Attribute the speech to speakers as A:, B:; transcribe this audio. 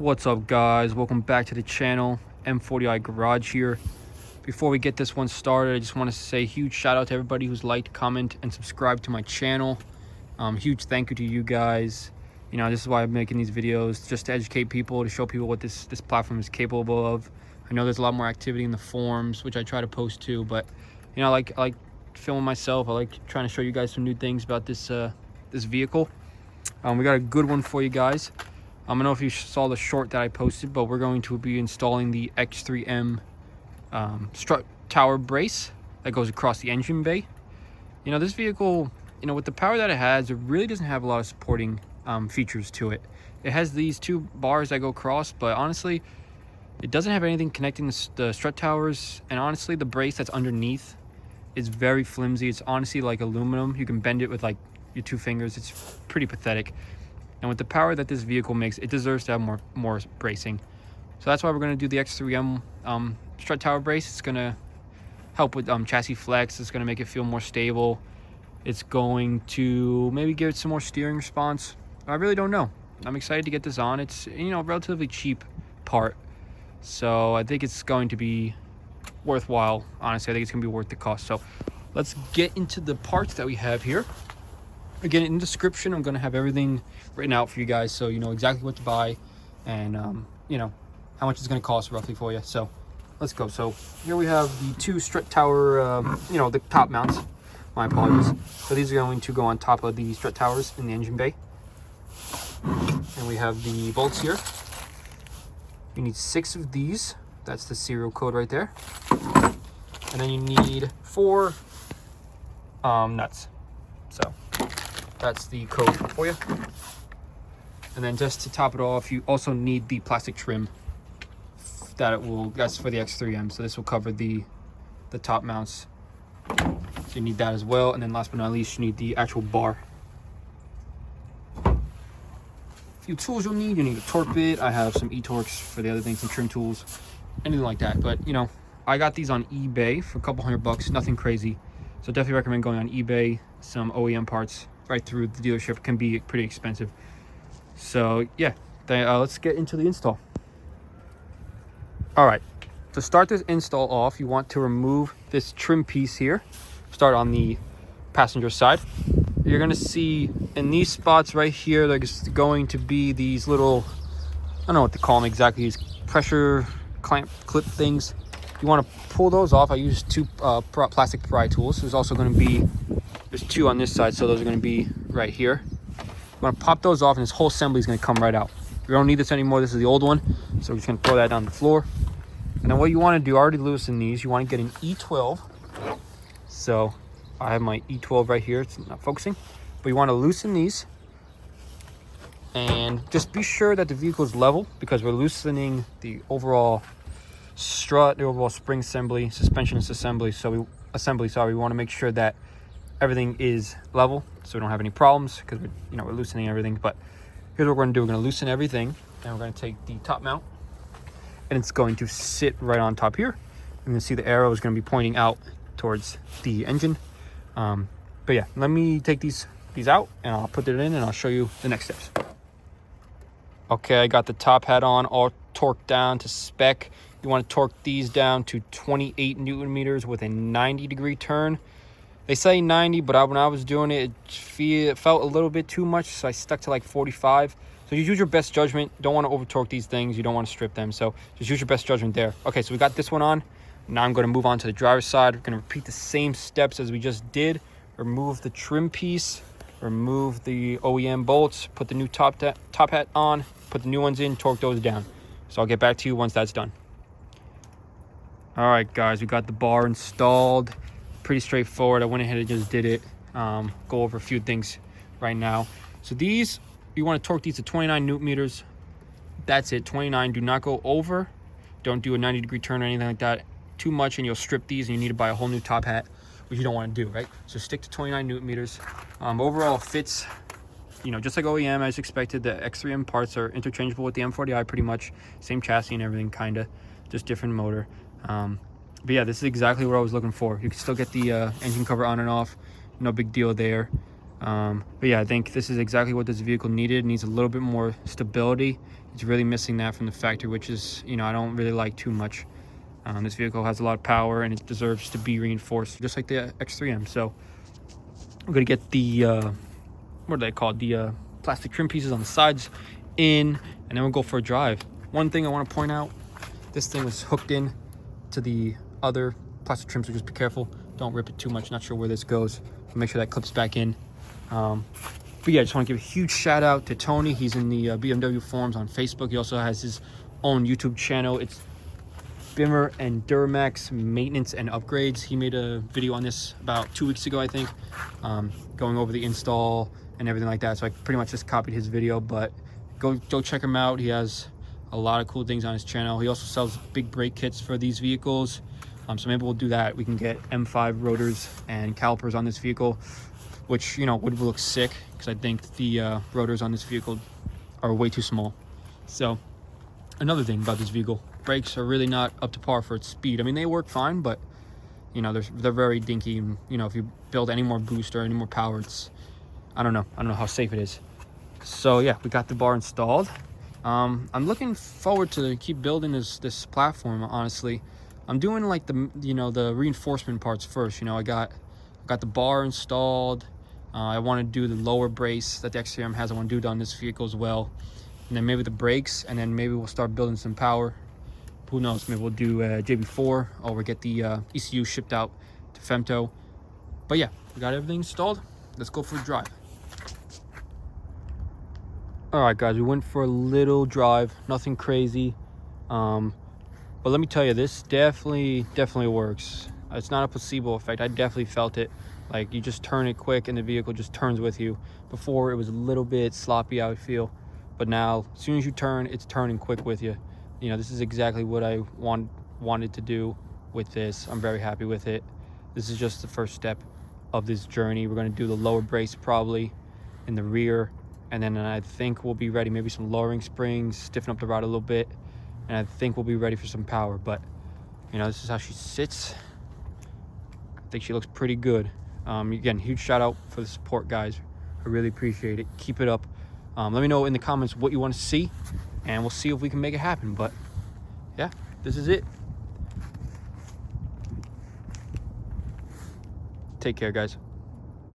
A: What's up, guys? Welcome back to the channel. M40i Garage here. Before we get this one started, I just want to say a huge shout out to everybody who's liked, comment, and subscribed to my channel. Huge thank you to you guys. You know, this is why I'm making these videos, just to educate people, to show people what this platform is capable of. I know there's a lot more activity in the forums, which I try to post too, but you know, I like filming myself. I like trying to show you guys some new things about this this vehicle. We got a good one for you guys. I don't know if you saw the short that I posted, but we're going to be installing the X3M strut tower brace that goes across the engine bay. You know, this vehicle, you know, with the power that it has, it really doesn't have a lot of supporting features to it. It has these two bars that go across, but honestly, it doesn't have anything connecting the strut towers. And honestly, the brace that's underneath is very flimsy. It's honestly like aluminum. You can bend it with like your two fingers. It's pretty pathetic. And with the power that this vehicle makes, it deserves to have more bracing. So that's why we're going to do the X3M strut tower brace. It's going to help with chassis flex. It's going to make it feel more stable. It's going to maybe give it some more steering response. I really don't know. I'm excited to get this on. It's, you know, a relatively cheap part. So I think it's going to be worthwhile. Honestly, I think it's going to be worth the cost. So let's get into the parts that we have here. Again, in the description, I'm going to have everything written out for you guys, so you know exactly what to buy and you know how much it's going to cost roughly for you. So let's go. So here we have the two strut tower, you know, the top mounts. My apologies. So these are going to go on top of the strut towers in the engine bay. And we have the bolts here. You need 6 of these. That's the serial code right there. And then you need 4 nuts. So that's the code for you. And then just to top it off, you also need the plastic trim that's for the X3M. So this will cover the top mounts. So you need that as well. And then last but not least, you need the actual bar. A few tools you'll need. You need a torque bit. I have some e-torques for the other things, some trim tools, anything like that. But you know, I got these on eBay for a couple $100, nothing crazy. So definitely recommend going on eBay. Some OEM parts right through the dealership can be pretty expensive. So yeah, let's get into the install. All right, to start this install off, you want to remove this trim piece here. Start on the passenger side. You're gonna see in these spots right here, there's going to be these little, I don't know what to call them exactly, these pressure clamp clip things. You want to pull those off. I use 2 plastic pry tools. There's also going to be, there's 2 on this side, so those are going to be right here. You want to pop those off, and this whole assembly is going to come right out. We don't need this anymore. This is the old one, so we're just going to throw that down the floor. And then what you want to do, already loosen these. You want to get an E12. So I have my E12 right here. It's not focusing, but you want to loosen these, and just be sure that the vehicle is level, because we're loosening the overall strut, the overall spring assembly, suspension assembly. So we want to make sure that everything is level, so we don't have any problems, because we're loosening everything. But here's what we're going to do. We're going to loosen everything, and we're going to take the top mount, and it's going to sit right on top here. You can see the arrow is going to be pointing out towards the engine. But yeah, let me take these out, and I'll put it in, and I'll show you the next steps. Okay, I got the top hat on, all torqued down to spec. You want to torque these down to 28 Newton meters with a 90-degree turn. They say 90, but when I was doing it, it felt a little bit too much, so I stuck to like 45. So you use your best judgment. Don't want to over torque these things. You don't want to strip them, so just use your best judgment there. Okay, so we got this one on. Now I'm going to move on to the driver's side. We're going to repeat the same steps as we just did. Remove the trim piece, remove the OEM bolts, put the new top hat on, put the new ones in, torque those down. So I'll get back to you once that's done. All right, guys, we got the bar installed. Pretty straightforward. I went ahead and just did it. Go over a few things right now. So these, you want to torque these to 29 Newton meters. That's it, 29. Do not go over. Don't do a 90-degree turn or anything like that. Too much, and you'll strip these, and you need to buy a whole new top hat, which you don't want to do, right? So stick to 29 Newton meters. Overall fits, you know, just like OEM as expected. The X3M parts are interchangeable with the M40i, pretty much. Same chassis and everything, kind of. Just different motor. But yeah, this is exactly what I was looking for. You can still get the engine cover on and off. No big deal there. But yeah, I think this is exactly what this vehicle needed. It needs a little bit more stability. It's really missing that from the factory, which is, you know, I don't really like too much. This vehicle has a lot of power and it deserves to be reinforced, just like the X3M. So we're gonna get the what are they called, the plastic trim pieces on the sides in, and then we'll go for a drive. One thing I want to point out, this thing was hooked in to the other plastic trim, so just be careful, don't rip it too much. Not sure where this goes, but make sure that clips back in. But yeah, I just want to give a huge shout out to Tony. He's in the BMW forums on Facebook. He also has his own YouTube channel. It's Bimmer and Duramax Maintenance and Upgrades. He made a video on this about 2 weeks ago, I think, going over the install and everything like that. So I pretty much just copied his video, but go check him out. He has a lot of cool things on his channel. He also sells big brake kits for these vehicles. So maybe we'll do that. We can get M5 rotors and calipers on this vehicle, which, you know, would look sick, because I think the rotors on this vehicle are way too small. So another thing about this vehicle, brakes are really not up to par for its speed. I mean, they work fine, but you know, they're very dinky. And, you know, if you build any more boost or any more power, it's, I don't know how safe it is. So yeah, we got the bar installed. I'm looking forward to keep building this platform. Honestly, I'm doing like the reinforcement parts first. You know, I got the bar installed. I want to do the lower brace that the X3M has. I want to do it on this vehicle as well, and then maybe the brakes, and then maybe we'll start building some power. Who knows? Maybe we'll do JB4, or we'll get the ECU shipped out to Femto. But yeah, we got everything installed. Let's go for a drive. All right, guys, we went for a little drive, nothing crazy. But let me tell you, this definitely works. It's not a placebo effect. I definitely felt it. Like, you just turn it quick and the vehicle just turns with you. Before, it was a little bit sloppy, I would feel. But now, as soon as you turn, it's turning quick with you. You know, this is exactly what I wanted to do with this. I'm very happy with it. This is just the first step of this journey. We're going to do the lower brace probably in the rear, and then I think we'll be ready. Maybe some lowering springs, stiffen up the rod a little bit, and I think we'll be ready for some power. But you know, this is how she sits. I think she looks pretty good. Again, huge shout out for the support, guys. I really appreciate it. Keep it up. Let me know in the comments what you want to see, and we'll see if we can make it happen. But yeah, this is it. Take care, guys.